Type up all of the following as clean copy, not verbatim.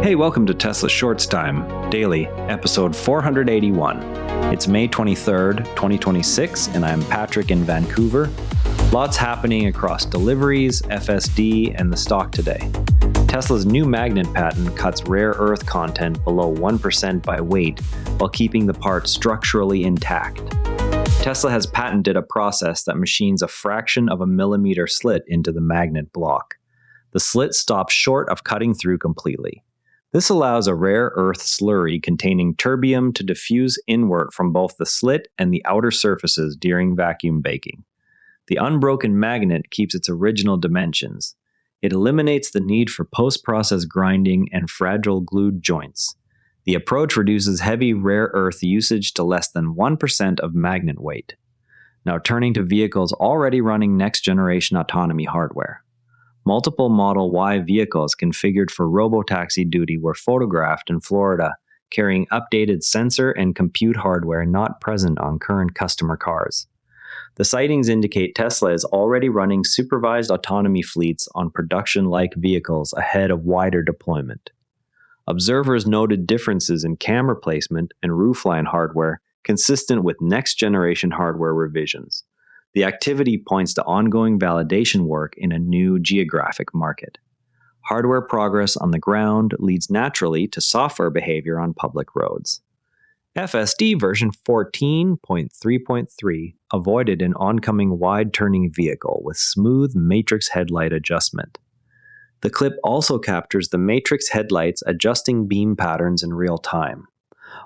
Hey, welcome to Tesla Shorts Time, Daily, episode 481. It's May 23rd, 2026, and I'm Patrick in Vancouver. Lots happening across deliveries, FSD, and the stock today. Tesla's new magnet patent cuts rare earth content below 1% by weight while keeping the part structurally intact. Tesla has patented a process that machines a fraction of a millimeter slit into the magnet block. The slit stops short of cutting through completely. This allows a rare earth slurry containing terbium to diffuse inward from both the slit and the outer surfaces during vacuum baking. The unbroken magnet keeps its original dimensions. It eliminates the need for post-process grinding and fragile glued joints. The approach reduces heavy rare earth usage to less than 1% of magnet weight. Now turning to vehicles already running next-generation autonomy hardware. Multiple Model Y vehicles configured for robotaxi duty were photographed in Florida, carrying updated sensor and compute hardware not present on current customer cars. The sightings indicate Tesla is already running supervised autonomy fleets on production-like vehicles ahead of wider deployment. Observers noted differences in camera placement and roofline hardware consistent with next-generation hardware revisions. The activity points to ongoing validation work in a new geographic market. Hardware progress on the ground leads naturally to software behavior on public roads. FSD version 14.3.3 avoided an oncoming wide-turning vehicle with smooth matrix headlight adjustment. The clip also captures the matrix headlights adjusting beam patterns in real time.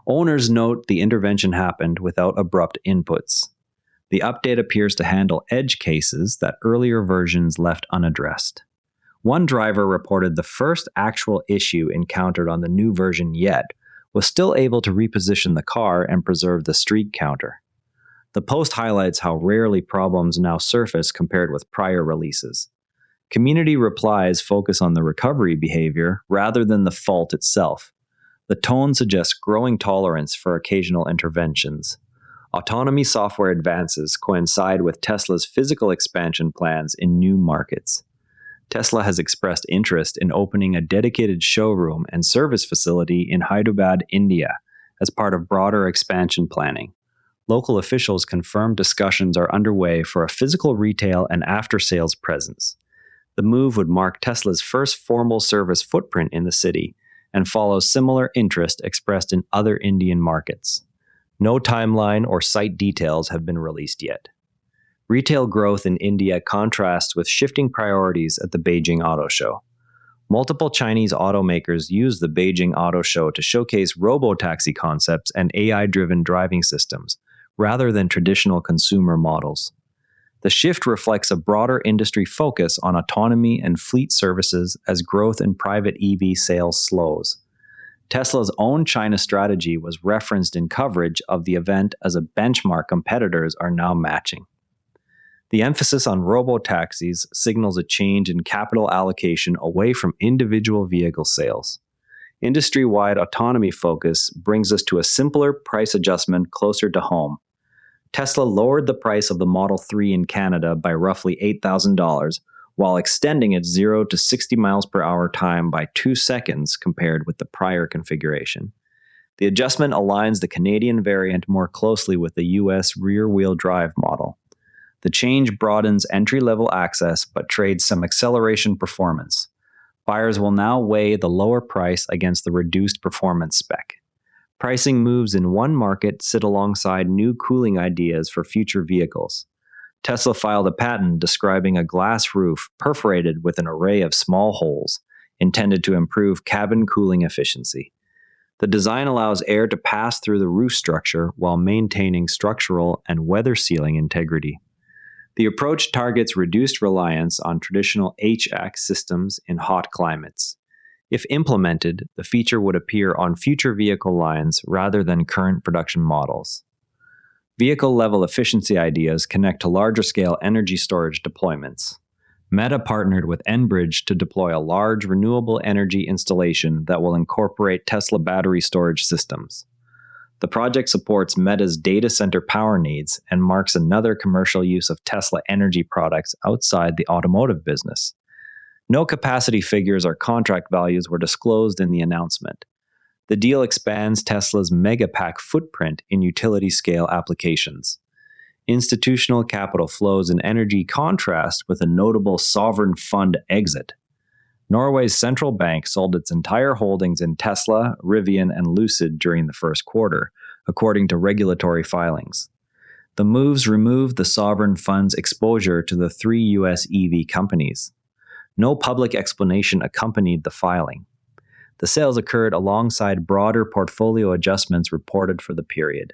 Owners note the intervention happened without abrupt inputs. The update appears to handle edge cases that earlier versions left unaddressed. One driver reported the first actual issue encountered on the new version yet was still able to reposition the car and preserve the streak counter. The post highlights how rarely problems now surface compared with prior releases. Community replies focus on the recovery behavior rather than the fault itself. The tone suggests growing tolerance for occasional interventions. Autonomy software advances coincide with Tesla's physical expansion plans in new markets. Tesla has expressed interest in opening a dedicated showroom and service facility in Hyderabad, India, as part of broader expansion planning. Local officials confirmed discussions are underway for a physical retail and after-sales presence. The move would mark Tesla's first formal service footprint in the city and follows similar interest expressed in other Indian markets. No timeline or site details have been released yet. Retail growth in India contrasts with shifting priorities at the Beijing Auto Show. Multiple Chinese automakers use the Beijing Auto Show to showcase robotaxi concepts and AI-driven driving systems, rather than traditional consumer models. The shift reflects a broader industry focus on autonomy and fleet services as growth in private EV sales slows. Tesla's own China strategy was referenced in coverage of the event as a benchmark competitors are now matching. The emphasis on robotaxis signals a change in capital allocation away from individual vehicle sales. Industry-wide autonomy focus brings us to a simpler price adjustment closer to home. Tesla lowered the price of the Model 3 in Canada by roughly $8,000, while extending its 0 to 60 miles per hour time by 2 seconds compared with the prior configuration. The adjustment aligns the Canadian variant more closely with the US rear-wheel drive model. The change broadens entry-level access but trades some acceleration performance. Buyers will now weigh the lower price against the reduced performance spec. Pricing moves in one market sit alongside new cooling ideas for future vehicles. Tesla filed a patent describing a glass roof perforated with an array of small holes, intended to improve cabin cooling efficiency. The design allows air to pass through the roof structure while maintaining structural and weather sealing integrity. The approach targets reduced reliance on traditional HVAC systems in hot climates. If implemented, the feature would appear on future vehicle lines rather than current production models. Vehicle-level efficiency ideas connect to larger-scale energy storage deployments. Meta partnered with Enbridge to deploy a large renewable energy installation that will incorporate Tesla battery storage systems. The project supports Meta's data center power needs and marks another commercial use of Tesla energy products outside the automotive business. No capacity figures or contract values were disclosed in the announcement. The deal expands Tesla's Megapack footprint in utility-scale applications. Institutional capital flows in energy contrast with a notable sovereign fund exit. Norway's central bank sold its entire holdings in Tesla, Rivian, and Lucid during the first quarter, according to regulatory filings. The moves removed the sovereign fund's exposure to the three U.S. EV companies. No public explanation accompanied the filing. The sales occurred alongside broader portfolio adjustments reported for the period.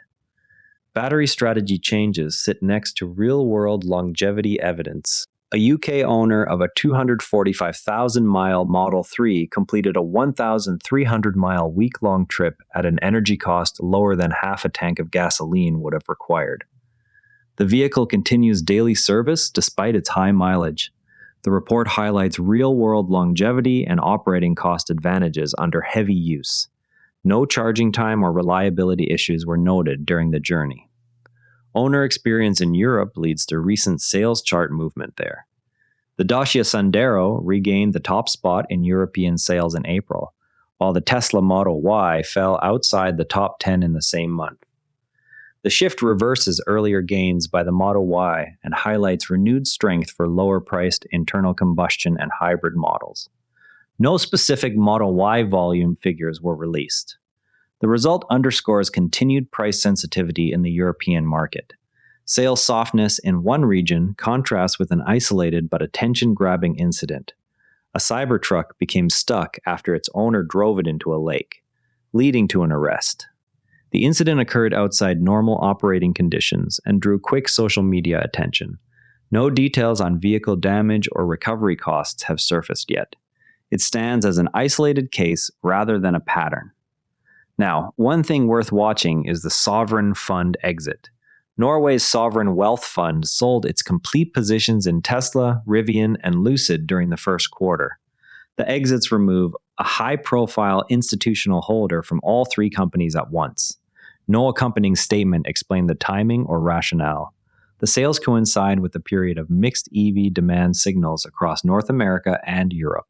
Battery strategy changes sit next to real-world longevity evidence. A UK owner of a 245,000-mile Model 3 completed a 1,300-mile week-long trip at an energy cost lower than half a tank of gasoline would have required. The vehicle continues daily service despite its high mileage. The report highlights real-world longevity and operating cost advantages under heavy use. No charging time or reliability issues were noted during the journey. Owner experience in Europe leads to recent sales chart movement there. The Dacia Sandero regained the top spot in European sales in April, while the Tesla Model Y fell outside the top 10 in the same month. The shift reverses earlier gains by the Model Y and highlights renewed strength for lower-priced internal combustion and hybrid models. No specific Model Y volume figures were released. The result underscores continued price sensitivity in the European market. Sales softness in one region contrasts with an isolated but attention-grabbing incident. A Cybertruck became stuck after its owner drove it into a lake, leading to an arrest. The incident occurred outside normal operating conditions and drew quick social media attention. No details on vehicle damage or recovery costs have surfaced yet. It stands as an isolated case rather than a pattern. Now, one thing worth watching is the sovereign fund exit. Norway's sovereign wealth fund sold its complete positions in Tesla, Rivian, and Lucid during the first quarter. The exits remove a high-profile institutional holder from all three companies at once. No accompanying statement explained the timing or rationale. The sales coincide with a period of mixed EV demand signals across North America and Europe.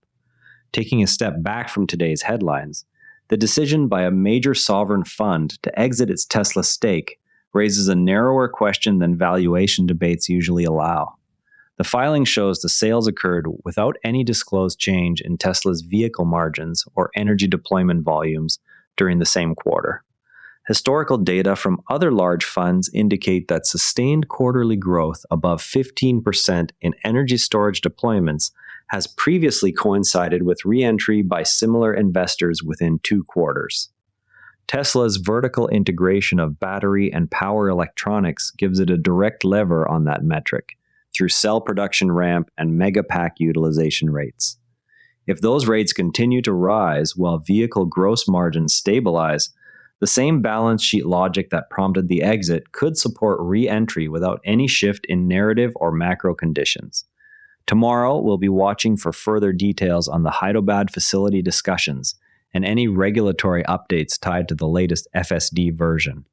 Taking a step back from today's headlines, the decision by a major sovereign fund to exit its Tesla stake raises a narrower question than valuation debates usually allow. The filing shows the sales occurred without any disclosed change in Tesla's vehicle margins or energy deployment volumes during the same quarter. Historical data from other large funds indicate that sustained quarterly growth above 15% in energy storage deployments has previously coincided with re-entry by similar investors within 2 quarters. Tesla's vertical integration of battery and power electronics gives it a direct lever on that metric through cell production ramp and megapack utilization rates. If those rates continue to rise while vehicle gross margins stabilize, the same balance sheet logic that prompted the exit could support re-entry without any shift in narrative or macro conditions. Tomorrow, we'll be watching for further details on the Hyderabad facility discussions and any regulatory updates tied to the latest FSD version.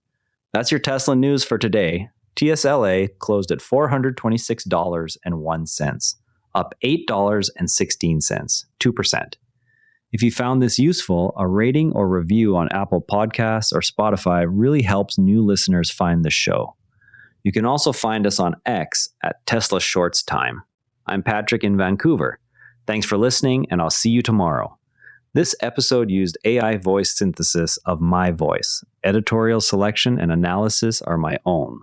That's your Tesla news for today. TSLA closed at $426.01, up $8.16, 2%. If you found this useful, a rating or review on Apple Podcasts or Spotify really helps new listeners find the show. You can also find us on X at Tesla Shorts Time. I'm Patrick in Vancouver. Thanks for listening, and I'll see you tomorrow. This episode used AI voice synthesis of my voice. Editorial selection and analysis are my own.